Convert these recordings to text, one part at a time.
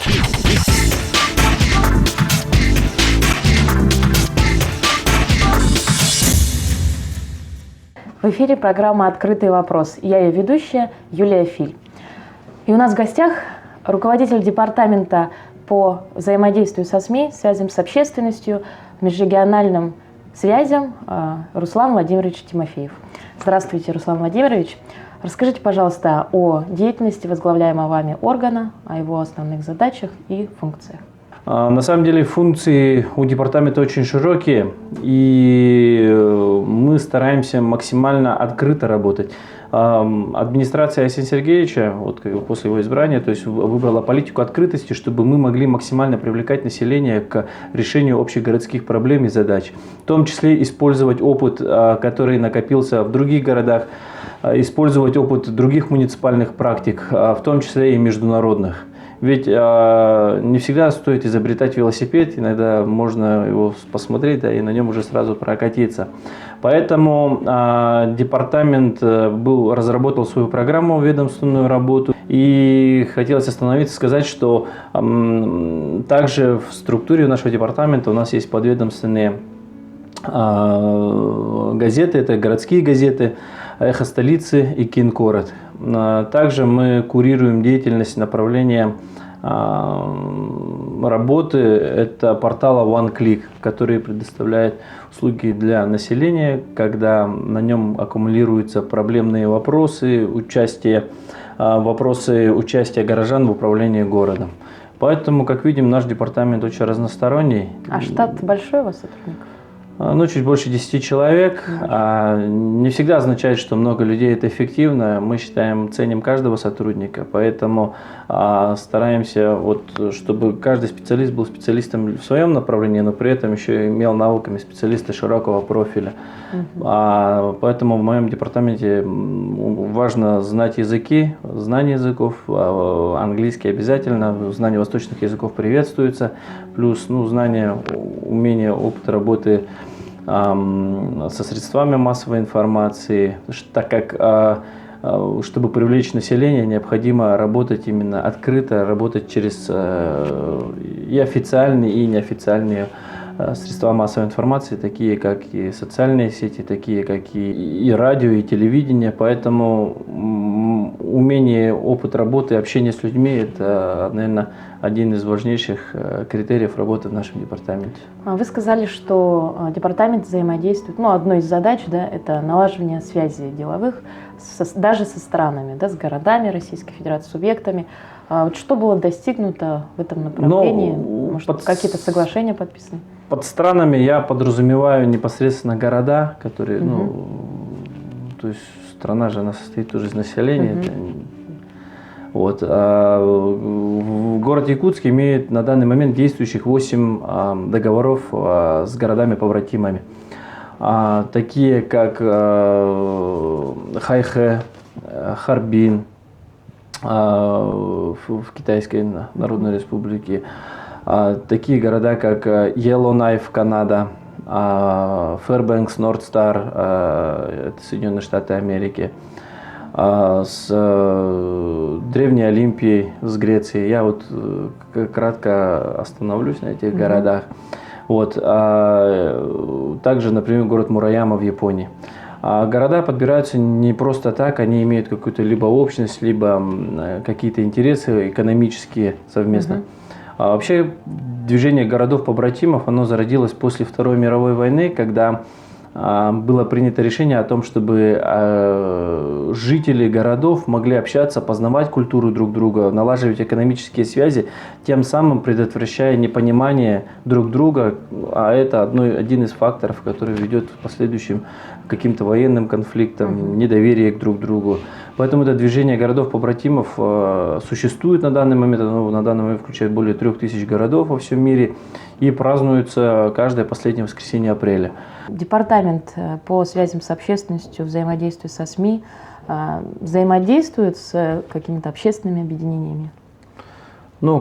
В эфире программа «Открытый вопрос». Я ее ведущая Юлия Филь. И у нас в гостях руководитель департамента по взаимодействию со СМИ, связям с общественностью, межрегиональным связям Руслан Владимирович Тимофеев. Здравствуйте, Руслан Владимирович. Расскажите, пожалуйста, о деятельности возглавляемого вами органа, о его основных задачах и функциях. На самом деле функции у департамента очень широкие, и мы стараемся максимально открыто работать. Администрация Арсения Сергеевича, вот после его избрания, то есть выбрала политику открытости, чтобы мы могли максимально привлекать население к решению общегородских проблем и задач. В том числе использовать опыт, который накопился в других городах, использовать опыт других муниципальных практик, в том числе и международных. Ведь не всегда стоит изобретать велосипед, иногда можно его посмотреть, да, и на нем уже сразу прокатиться. Поэтому департамент разработал свою программу, ведомственную работу. И хотелось остановиться, сказать, что также в структуре нашего департамента у нас есть подведомственные газеты, это городские газеты «Эхо столицы» и «Кингород». Также мы курируем деятельность направления работы, это портала OneClick, который предоставляет услуги для населения, когда на нем аккумулируются проблемные вопросы, участия горожан в управлении городом. Поэтому, как видим, наш департамент очень разносторонний. А штат большой у вас сотрудников? Ну, чуть больше 10 человек. Не всегда означает, что много людей – это эффективно. Мы ценим каждого сотрудника, поэтому стараемся, чтобы каждый специалист был специалистом в своем направлении, но при этом еще имел навыками специалиста широкого профиля. Поэтому в моем департаменте важно знать языки, знание языков, английский обязательно, знание восточных языков приветствуется, плюс знание, умение, опыт работы со средствами массовой информации, так как чтобы привлечь население, необходимо работать именно открыто, работать через и официальные, и неофициальные средства массовой информации, такие как и социальные сети, такие как и радио, и телевидение. Поэтому умение, опыт работы, общение с людьми – это, наверное, один из важнейших критериев работы в нашем департаменте. Вы сказали, что департамент взаимодействует, одной из задач, да, это налаживание связей деловых даже со странами, да, с городами Российской Федерации, субъектами. Что было достигнуто в этом направлении? Может, какие-то соглашения подписаны? Под странами я подразумеваю непосредственно города, которые, то есть страна же, она состоит тоже из населения. Город Якутск имеет на данный момент действующих 8 договоров с городами-побратимами. Такие как Хайхэ, Харбин в Китайской Народной Республике, такие города как Yellowknife, Канада, Fairbanks, North Star, это Соединенные Штаты Америки, с Древней Олимпией, с Грецией. Я кратко остановлюсь на этих городах. Также, например, город Мураяма в Японии. Города подбираются не просто так, они имеют какую-то либо общность, либо какие-то интересы экономические совместно. Вообще движение городов-побратимов, оно зародилось после Второй мировой войны, когда было принято решение о том, чтобы жители городов могли общаться, познавать культуру друг друга, налаживать экономические связи, тем самым предотвращая непонимание друг друга, а это один из факторов, который ведет в последующем к каким-то военным конфликтам, недоверие друг к другу. Поэтому это движение городов-побратимов существует на данный момент, оно на данный момент включает более 3000 городов во всем мире и празднуется каждое последнее воскресенье апреля. Департамент по связям с общественностью, взаимодействию со СМИ взаимодействует с какими-то общественными объединениями?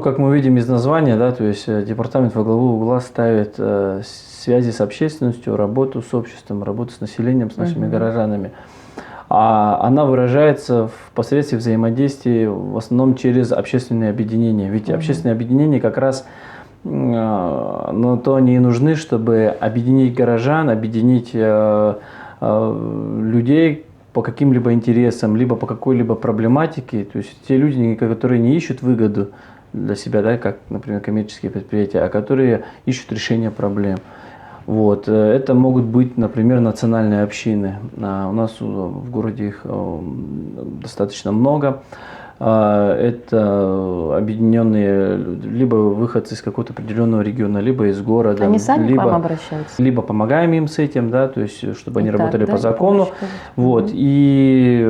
Как мы видим из названия, да, то есть департамент во главу угла ставит связи с общественностью, работу с обществом, работу с населением, с нашими горожанами. она выражается в посредстве взаимодействия в основном через общественные объединения. Ведь общественные объединения как раз на то они и нужны, чтобы объединить горожан, объединить людей по каким-либо интересам, либо по какой-либо проблематике. То есть те люди, которые не ищут выгоду для себя, да, как, например, коммерческие предприятия, а которые ищут решение проблем. Вот. Это могут быть, например, национальные общины. У нас в городе их достаточно много. Это объединенные либо выходцы из какого-то определенного региона, либо из города. Они сами либо, к вам обращаются? Либо помогаем им с этим, да, то есть, чтобы они работали да, по закону. Вот. И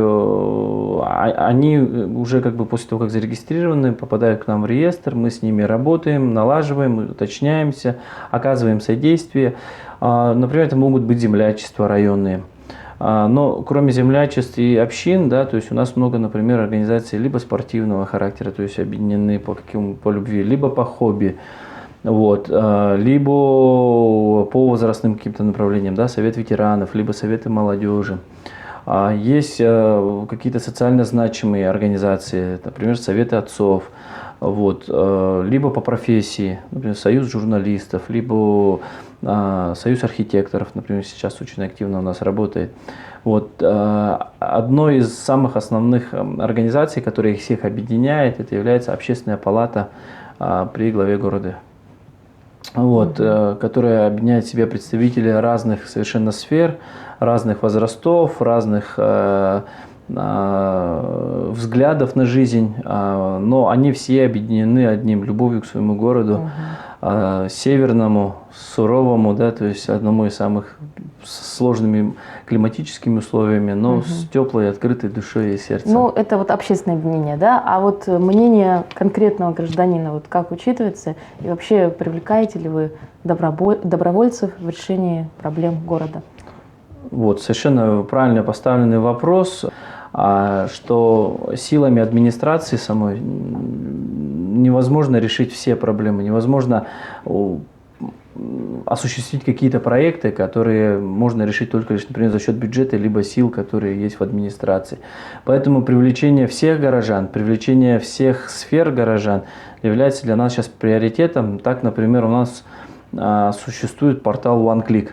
они уже как бы после того, как зарегистрированы, попадают к нам в реестр, мы с ними работаем, налаживаем, уточняемся, оказываем содействие. Например, это могут быть землячества районные. Но кроме землячеств и общин, да, то есть у нас много, например, организаций либо спортивного характера, то есть объединены по любви, либо по хобби, вот, либо по возрастным каким-то направлениям, да, совет ветеранов, либо советы молодежи. Есть какие-то социально значимые организации, например, советы отцов, вот, либо по профессии, например, союз журналистов, либо союз архитекторов, например, сейчас очень активно у нас работает. Вот, одной из самых основных организаций, которая их всех объединяет, это является Общественная палата при главе города, вот, которая объединяет в себе представителей разных совершенно сфер, разных возрастов, разных взглядов на жизнь, но они все объединены одним любовью к своему городу, северному, суровому, да, то есть одному из самых сложными климатическими условиями, но с теплой, открытой душой и сердцем. Ну, это вот общественное объединение, да? А вот мнение конкретного гражданина, вот как учитывается? И вообще привлекаете ли вы добровольцев в решении проблем города? Вот, совершенно правильно поставленный вопрос, что силами администрации самой невозможно решить все проблемы, невозможно осуществить какие-то проекты, которые можно решить только лишь, например, за счет бюджета, либо сил, которые есть в администрации. Поэтому привлечение всех горожан, привлечение всех сфер горожан является для нас сейчас приоритетом. Так, например, у нас существует портал OneClick.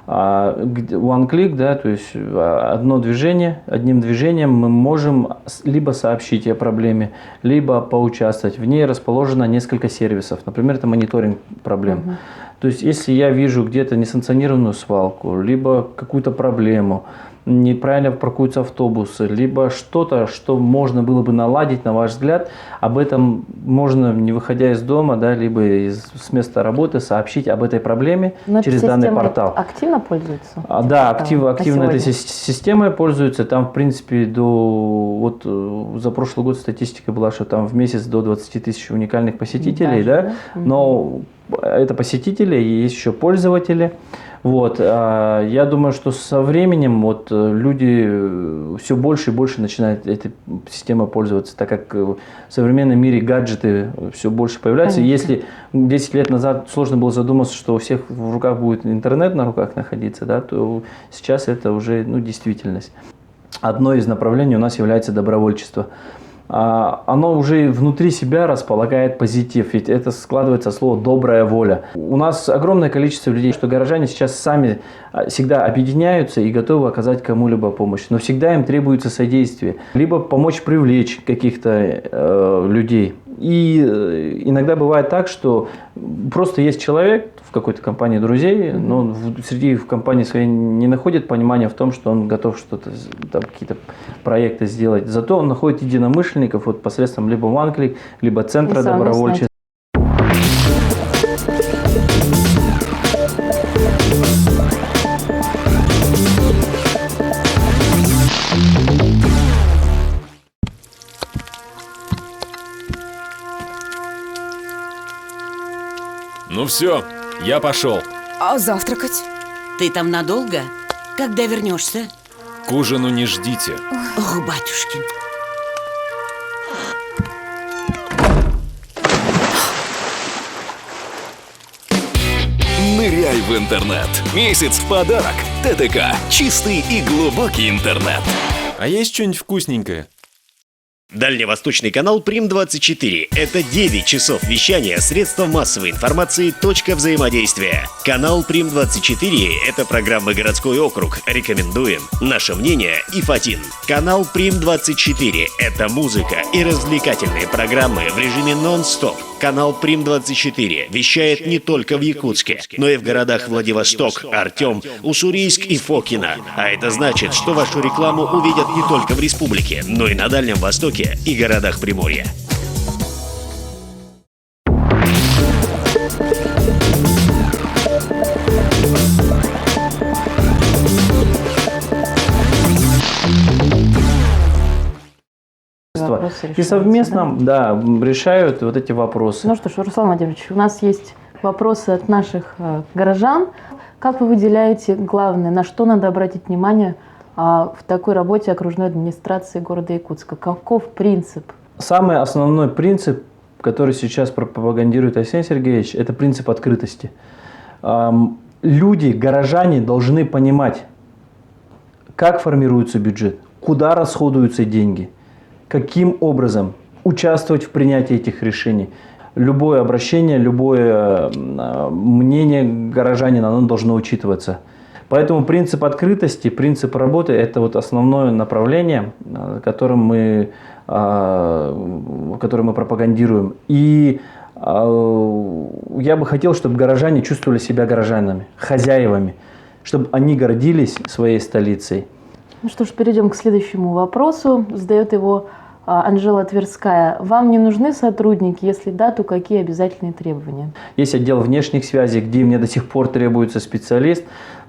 OneClick, да, то есть одним движением мы можем либо сообщить о проблеме, либо поучаствовать. В ней расположено несколько сервисов. Например, это мониторинг проблем. То есть, если я вижу где-то несанкционированную свалку, либо какую-то проблему, неправильно паркуются автобусы, либо что-то, что можно было бы наладить, на ваш взгляд, об этом можно, не выходя из дома, да, либо с места работы, сообщить об этой проблеме через данный портал. Активно пользуются? Да, активно этой системой пользуются. Там, в принципе, за прошлый год статистика была, что там в месяц до 20 тысяч уникальных посетителей, да? Но это посетители, есть еще пользователи. Вот, я думаю, что со временем люди все больше и больше начинают этой системой пользоваться, так как в современном мире гаджеты все больше появляются. Конечно. Если 10 лет назад сложно было задуматься, что у всех в руках будет интернет на руках находиться, да, то сейчас это уже действительность. Одно из направлений у нас является добровольчество. Оно уже внутри себя располагает позитив, ведь это складывается слово «добрая воля». У нас огромное количество людей, что горожане сейчас сами всегда объединяются и готовы оказать кому-либо помощь, но всегда им требуется содействие, либо помочь привлечь каких-то людей. И иногда бывает так, что просто есть человек в какой-то компании друзей, но он в компании своей не находит понимания в том, что он готов что-то, там, какие-то проекты сделать. Зато он находит единомышленников посредством либо OneClick, либо центра добровольчества. Ну все, я пошел. А завтракать? Ты там надолго? Когда вернешься? К ужину не ждите. Ох, батюшкин. Ныряй в интернет. Месяц в подарок. ТТК. Чистый и глубокий интернет. А есть что-нибудь вкусненькое? Дальневосточный канал Прим-24 – это 9 часов вещания средства массовой информации «Точка взаимодействия». Канал Прим-24 – это программа «Городской округ». Рекомендуем. Наше мнение – ИФ-1. Канал Прим-24 – это музыка и развлекательные программы в режиме нон-стоп. Канал Прим-24 вещает не только в Якутске, но и в городах Владивосток, Артем, Уссурийск и Фокино. А это значит, что вашу рекламу увидят не только в республике, но и на Дальнем Востоке и городах Приморья. И совместно, да, решают вот эти вопросы. Ну что ж, Руслан Владимирович, у нас есть вопросы от наших горожан. Как вы выделяете главное, на что надо обратить внимание в такой работе окружной администрации города Якутска? Каков принцип? Самый основной принцип, который сейчас пропагандирует Арсений Сергеевич, это принцип открытости. Люди, горожане должны понимать, как формируется бюджет, куда расходуются деньги, каким образом участвовать в принятии этих решений. Любое обращение, любое мнение горожанина, оно должно учитываться. Поэтому принцип открытости, принцип работы – это вот основное направление, которое мы пропагандируем. И я бы хотел, чтобы горожане чувствовали себя горожанами, хозяевами, чтобы они гордились своей столицей. Ну что ж, перейдем к следующему вопросу. Задает его Анжела Тверская. Вам не нужны сотрудники? Если да, то какие обязательные требования? Есть отдел внешних связей, где мне до сих пор требуется специалист.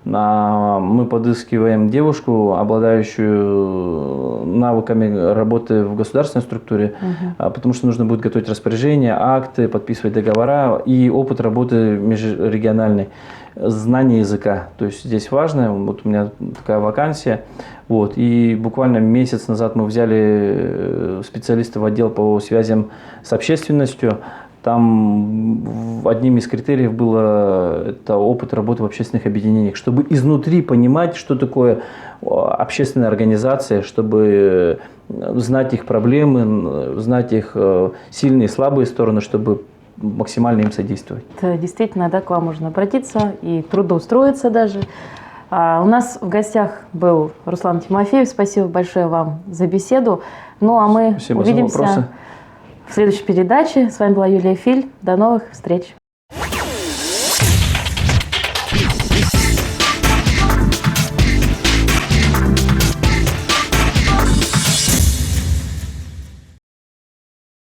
Мы подыскиваем девушку, обладающую навыками работы в государственной структуре, потому что нужно будет готовить распоряжения, акты, подписывать договора и опыт работы межрегиональной, знание языка. То есть здесь важно, вот у меня такая вакансия. Вот, и буквально месяц назад мы взяли специалиста в отдел по связям с общественностью. Там одним из критериев было это опыт работы в общественных объединениях, чтобы изнутри понимать, что такое общественная организация, чтобы знать их проблемы, знать их сильные и слабые стороны, чтобы максимально им содействовать. Это действительно, да, к вам можно обратиться и трудоустроиться даже. У нас в гостях был Руслан Тимофеев. Спасибо большое вам за беседу. Ну а мы увидимся в следующей передаче. С вами была Юлия Филь. До новых встреч.